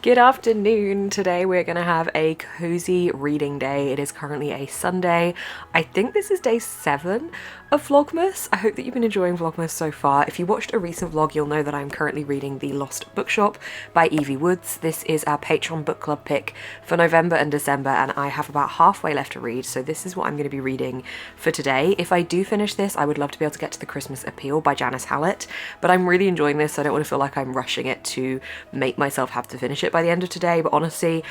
Good afternoon. Today we're going to have a cozy reading day. It is currently a Sunday. I think this is day 7 of Vlogmas. I hope that you've been enjoying Vlogmas so far. If you watched a recent vlog, you'll know that I'm currently reading The Lost Bookshop by Evie Woods. This is our Patreon book club pick for November and December, and I have about halfway left to read, so this is what I'm going to be reading for today. If I do finish this, I would love to be able to get to The Christmas Appeal by Janice Hallett, but I'm really enjoying this, so I don't want to feel like I'm rushing it to make myself have to finish it by the end of today. But honestly,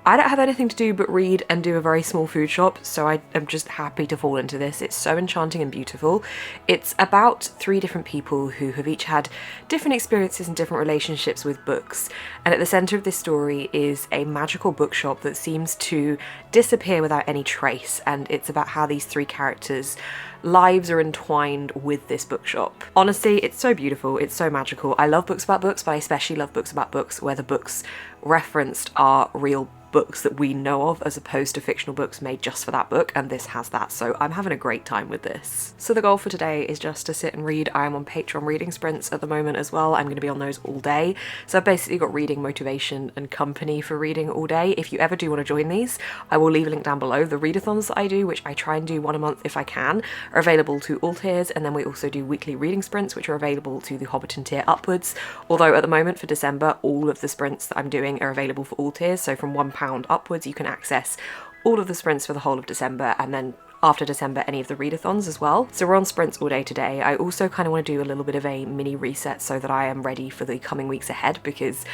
I don't have anything to do but read and do a very small food shop, so I am just happy to fall into this. It's so enchanting and beautiful. It's about 3 different people who have each had different experiences and different relationships with books, and at the centre of this story is a magical bookshop that seems to disappear without any trace, and it's about how these 3 characters' lives are entwined with this bookshop. Honestly, it's so beautiful, it's so magical. I love books about books, but I especially love books about books where the books referenced are real books that we know of, as opposed to fictional books made just for that book, and this has that, so I'm having a great time with this. So the goal for today is just to sit and read. I am on Patreon reading sprints at the moment as well. I'm going to be on those all day, so I've basically got reading motivation and company for reading all day. If you ever do want to join these, I will leave a link down below. The readathons that I do, which I try and do 1 a month if I can, are available to all tiers, and then we also do weekly reading sprints, which are available to the Hobbiton tier upwards, although at the moment for December all of the sprints that I'm doing are available for all tiers, so from £1 upwards you can access all of the sprints for the whole of December, and then after December any of the readathons as well. So we're on sprints all day today. I also kind of want to do a little bit of a mini reset so that I am ready for the coming weeks ahead, because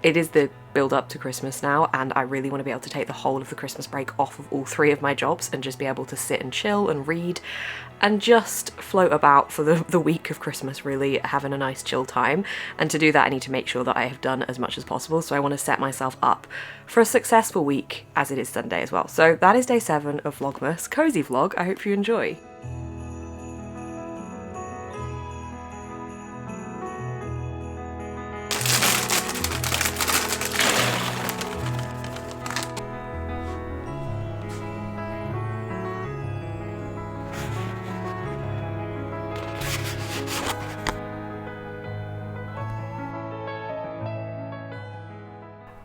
it is the build up to Christmas now, and I really want to be able to take the whole of the Christmas break off of all 3 of my jobs and just be able to sit and chill and read and just float about for the week of Christmas, really having a nice chill time. And to do that I need to make sure that I have done as much as possible, so I want to set myself up for a successful week as it is Sunday as well. So that is day 7 of Vlogmas, cozy vlog. I hope you enjoy.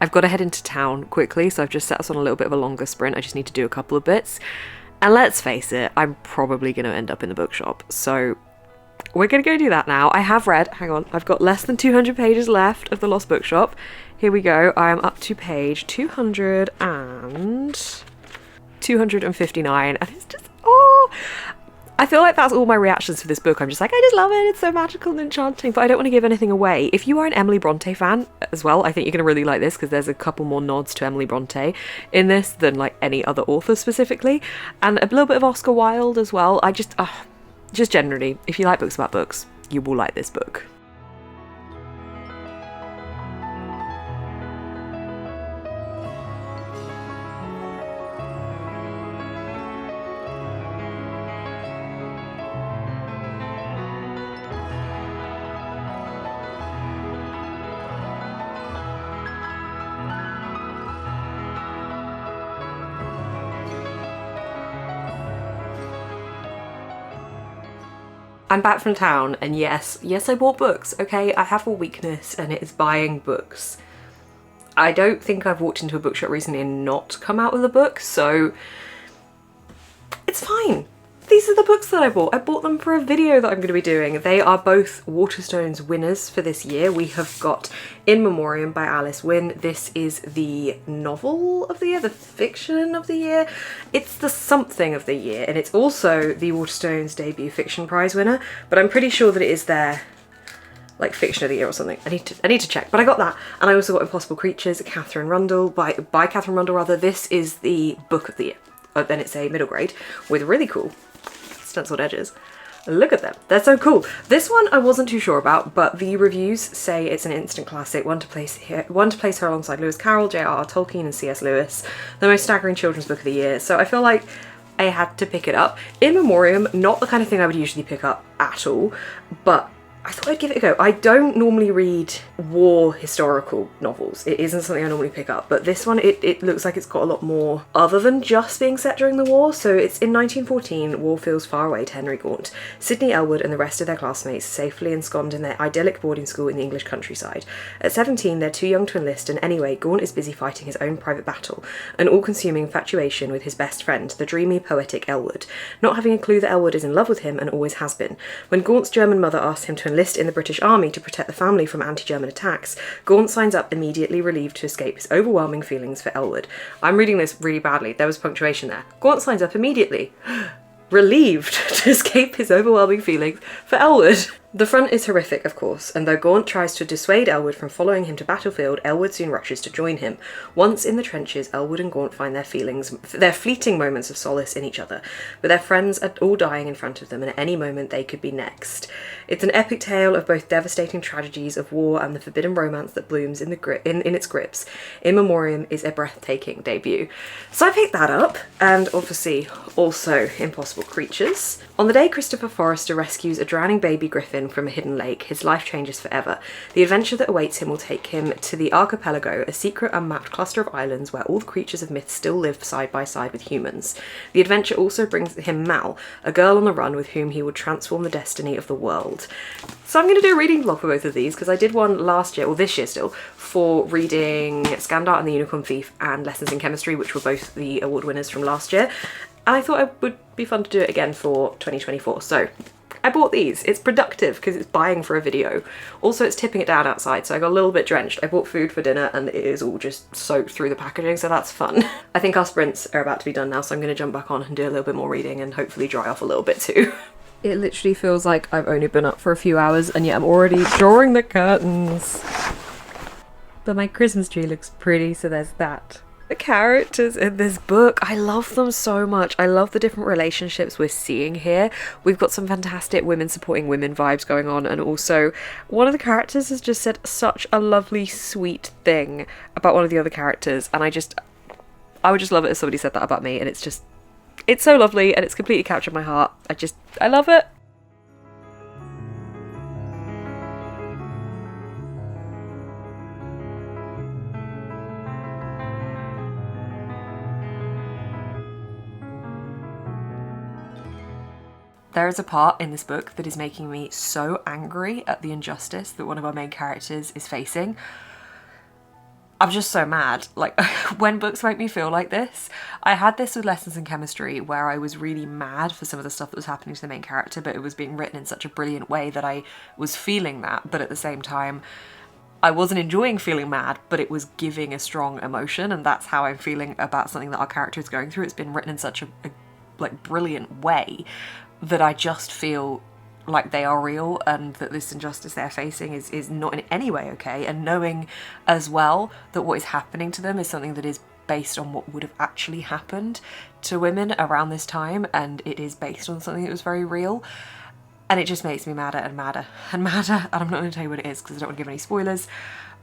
I've got to head into town quickly, so I've just set us on a little bit of a longer sprint. I just need to do a couple of bits. And let's face it, I'm probably going to end up in the bookshop. So we're going to go do that now. I have read, hang on, I've got less than 200 pages left of The Lost Bookshop. Here we go. I am up to page 259. And it's just, oh, I feel like that's all my reactions for this book. I'm just like, I just love it, it's so magical and enchanting, but I don't want to give anything away. If you are an Emily Bronte fan as well, I think you're going to really like this, because there's a couple more nods to Emily Bronte in this than like any other author specifically, and a little bit of Oscar Wilde as well. I just generally, if you like books about books, you will like this book. I'm back from town, and yes, I bought books, okay? I have a weakness, and it is buying books. I don't think I've walked into a bookshop recently and not come out with a book, so it's fine. These are the books that I bought. I bought them for a video that I'm going to be doing. They are both WATERSTONES winners for this year. We have got In Memoriam by Alice Wynne. This is the novel of the year, the fiction of the year. It's the something of the year, and it's also the WATERSTONES debut fiction prize winner, but I'm pretty sure that it is their like fiction of the year or something. I need to check, but I got that. And I also got Impossible Creatures, Catherine Rundle, by Catherine Rundle rather. This is the book of the year. Then it's a middle grade with really cool, stenciled edges. Look at them, they're so cool. This one I wasn't too sure about, but the reviews say it's an instant classic, one to place her alongside Lewis Carroll, J.R.R. Tolkien and C.S. Lewis, the most staggering children's book of the year. So I feel like I had to pick it up. In Memoriam, not the kind of thing I would usually pick up at all, but I thought I'd give it a go. I don't normally read war historical novels. It isn't something I normally pick up, but this one, it looks like it's got a lot more other than just being set during the war. So it's in 1914, war feels far away to Henry Gaunt. Sidney Elwood and the rest of their classmates safely ensconced in their idyllic boarding school in the English countryside. At 17, they're too young to enlist, and anyway, Gaunt is busy fighting his own private battle, an all-consuming infatuation with his best friend, the dreamy, poetic Elwood, not having a clue that Elwood is in love with him and always has been. When Gaunt's German mother asks him to enlist in the British Army to protect the family from anti-German attacks, Gaunt signs up, immediately relieved to escape his overwhelming feelings for Elwood. I'm reading this really badly, there was punctuation there. Gaunt signs up immediately, relieved to escape his overwhelming feelings for Elwood. The front is horrific, of course, and though Gaunt tries to dissuade Elwood from following him to battlefield, Elwood soon rushes to join him. Once in the trenches, Elwood and Gaunt find their fleeting moments of solace in each other, but their friends are all dying in front of them, and at any moment they could be next. It's an epic tale of both devastating tragedies of war and the forbidden romance that blooms in its grips. In Memoriam is a breathtaking debut. So I picked that up, and obviously also Impossible Creatures. On the day Christopher Forrester rescues a drowning baby griffin from a hidden lake, his life changes forever. The adventure that awaits him will take him to the Archipelago, a secret unmapped cluster of islands where all the creatures of myth still live side by side with humans. The adventure also brings him Mal, a girl on the run with whom he will transform the destiny of the world. So I'm going to do a reading vlog for both of these because I did one last year, or this year still, for reading Scandart and the Unicorn Thief and Lessons in Chemistry, which were both the award winners from last year. And I thought it would be fun to do it again for 2024. So I bought these. It's productive because it's buying for a video. Also, it's tipping it down outside, so I got a little bit drenched. I bought food for dinner and it is all just soaked through the packaging, so that's fun. I think our sprints are about to be done now, so I'm going to jump back on and do a little bit more reading and hopefully dry off a little bit too. It literally feels like I've only been up for a few hours and yet I'm already drawing the curtains. But my Christmas tree looks pretty, so there's that. The characters in this book, I love them so much. I love the different relationships we're seeing here. We've got some fantastic women supporting women vibes going on, and also one of the characters has just said such a lovely, sweet thing about one of the other characters, and I would just love it if somebody said that about me, and it's so lovely and it's completely captured my heart. I love it. There is a part in this book that is making me so angry at the injustice that one of our main characters is facing. I'm just so mad. Like, when books make me feel like this, I had this with Lessons in Chemistry where I was really mad for some of the stuff that was happening to the main character, but it was being written in such a brilliant way that I was feeling that, but at the same time, I wasn't enjoying feeling mad, but it was giving a strong emotion, and that's how I'm feeling about something that our character is going through. It's been written in such a like brilliant way that I just feel like they are real and that this injustice they're facing is not in any way okay, and knowing as well that what is happening to them is something that is based on what would have actually happened to women around this time, and it is based on something that was very real, and it just makes me madder and madder and madder, and I'm not going to tell you what it is because I don't want to give any spoilers,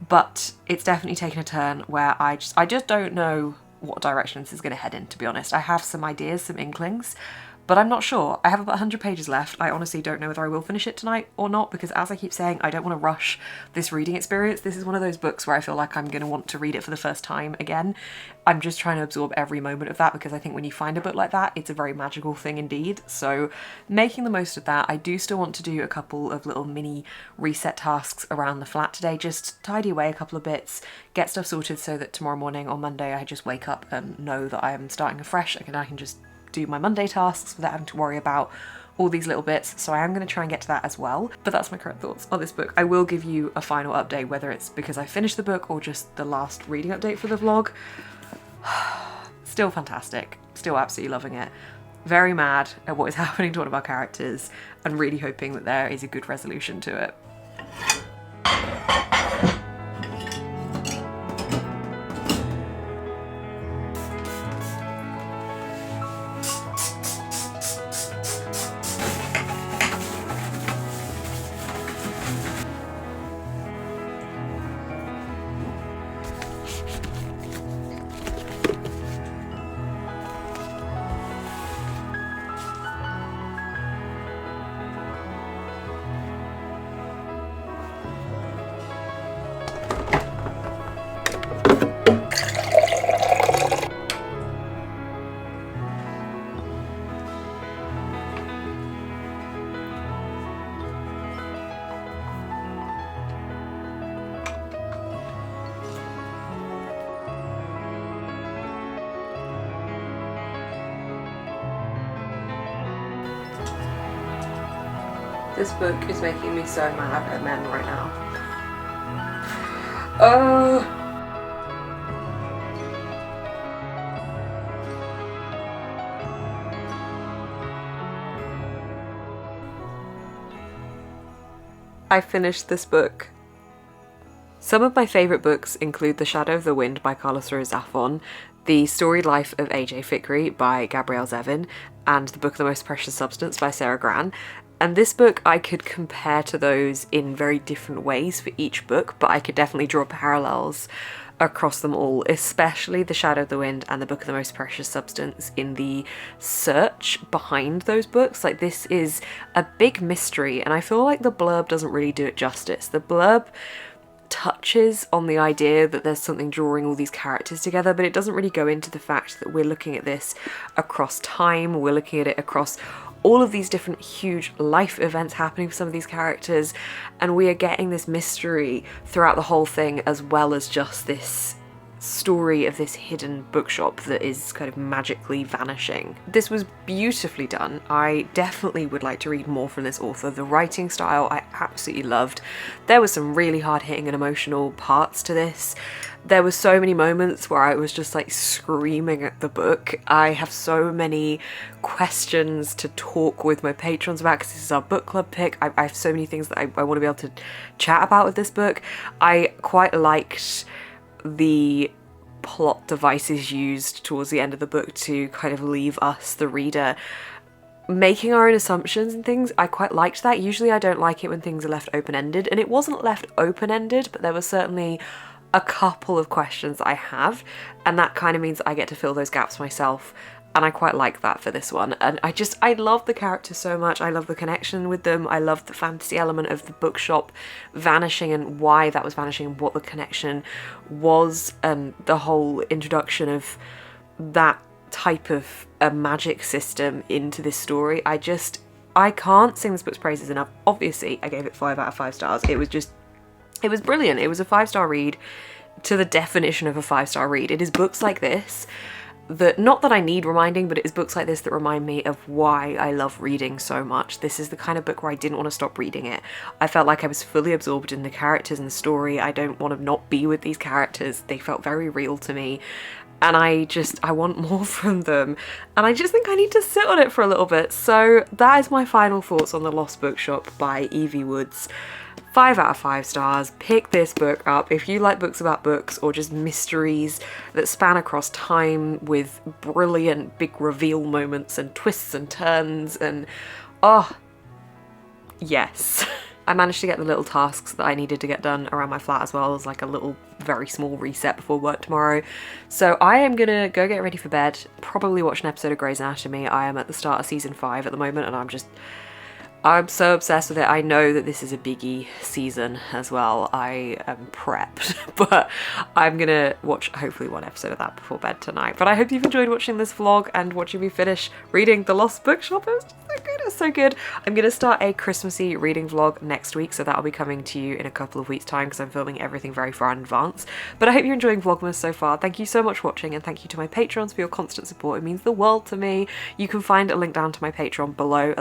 but it's definitely taken a turn where I just don't know what direction this is going to head in, to be honest. I have some ideas, some inklings, but I'm not sure. I have about 100 pages left. I honestly don't know whether I will finish it tonight or not, because as I keep saying, I don't want to rush this reading experience. This is one of those books where I feel like I'm going to want to read it for the first time again. I'm just trying to absorb every moment of that, because I think when you find a book like that, it's a very magical thing indeed. So making the most of that. I do still want to do a couple of little mini reset tasks around the flat today, just tidy away a couple of bits, get stuff sorted so that tomorrow morning or Monday I just wake up and know that I am starting afresh, and I can just do my Monday tasks without having to worry about all these little bits. So I am going to try and get to that as well. But that's my current thoughts on this book. I will give you a final update, whether it's because I finished the book or just the last reading update for the vlog. Still fantastic, still absolutely loving it. Very mad at what is happening to one of our characters and really hoping that there is a good resolution to it. This book is making me so mad at men right now. I finished this book. Some of my favourite books include The Shadow of the Wind by Carlos Ruiz Zafón, The Storied Life of A.J. Fikry by Gabrielle Zevin, and The Book of the Most Precious Substance by Sarah Gran. And this book I could compare to those in very different ways for each book, but I could definitely draw parallels across them all, especially The Shadow of the Wind and The Book of the Most Precious Substance in the search behind those books. Like, this is a big mystery, and I feel like the blurb doesn't really do it justice. The blurb touches on the idea that there's something drawing all these characters together, but it doesn't really go into the fact that we're looking at this across time, we're looking at it across all of these different huge life events happening for some of these characters, and we are getting this mystery throughout the whole thing, as well as just this story of this hidden bookshop that is kind of magically vanishing. This was beautifully done. I definitely would like to read more from this author. The writing style I absolutely loved. There were some really hard-hitting and emotional parts to this. There were so many moments where I was just like screaming at the book. I have so many questions to talk with my patrons about because this is our book club pick. I have so many things that I want to be able to chat about with this book. I quite liked the plot devices used towards the end of the book to kind of leave us, the reader, making our own assumptions and things. I quite liked that. Usually I don't like it when things are left open-ended, and it wasn't left open-ended, but there were certainly a couple of questions that I have, and that kind of means I get to fill those gaps myself, and I quite like that for this one. And I love the characters so much. I love the connection with them. I love the fantasy element of the bookshop vanishing and why that was vanishing and what the connection was, and the whole introduction of that type of a magic system into this story. I can't sing this book's praises enough. Obviously, I gave it 5 out of 5 stars. It was brilliant. It was a 5-star read to the definition of a 5-star read. It is books like this that, not that I need reminding, but it is books like this that remind me of why I love reading so much. This is the kind of book where I didn't want to stop reading it. I felt like I was fully absorbed in the characters and the story. I don't want to not be with these characters. They felt very real to me. And I want more from them. And I just think I need to sit on it for a little bit. So that is my final thoughts on The Lost Bookshop by Evie Woods. 5 out of 5 stars. Pick this book up if you like books about books, or just mysteries that span across time with brilliant big reveal moments and twists and turns, and oh, yes. I managed to get the little tasks that I needed to get done around my flat, as well as like a little very small reset before work tomorrow. So I am gonna go get ready for bed, probably watch an episode of Grey's Anatomy. I am at the start of season 5 at the moment, and I'm so obsessed with it. I know that this is a biggie season as well. I am prepped, but I'm gonna watch hopefully one episode of that before bed tonight. But I hope you've enjoyed watching this vlog and watching me finish reading The Lost Bookshop. It was just so good, it's so good. I'm gonna start a Christmassy reading vlog next week, so that'll be coming to you in a couple of weeks' time because I'm filming everything very far in advance. But I hope you're enjoying Vlogmas so far. Thank you so much for watching, and thank you to my patrons for your constant support. It means the world to me. You can find a link down to my Patreon below,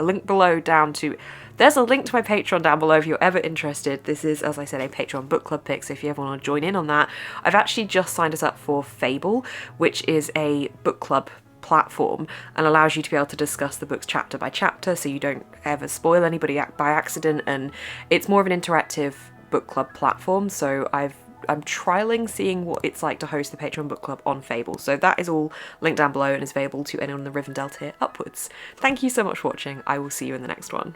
there's a link to my Patreon down below if you're ever interested. This is, as I said, a Patreon book club pick, so if you ever want to join in on that. I've actually just signed us up for Fable, which is a book club platform and allows you to be able to discuss the books chapter by chapter, so you don't ever spoil anybody by accident, and it's more of an interactive book club platform. So I'm trialing seeing what it's like to host the Patreon book club on Fable. So that is all linked down below and is available to anyone in the Rivendell tier upwards. Thank you so much for watching. I will see you in the next one.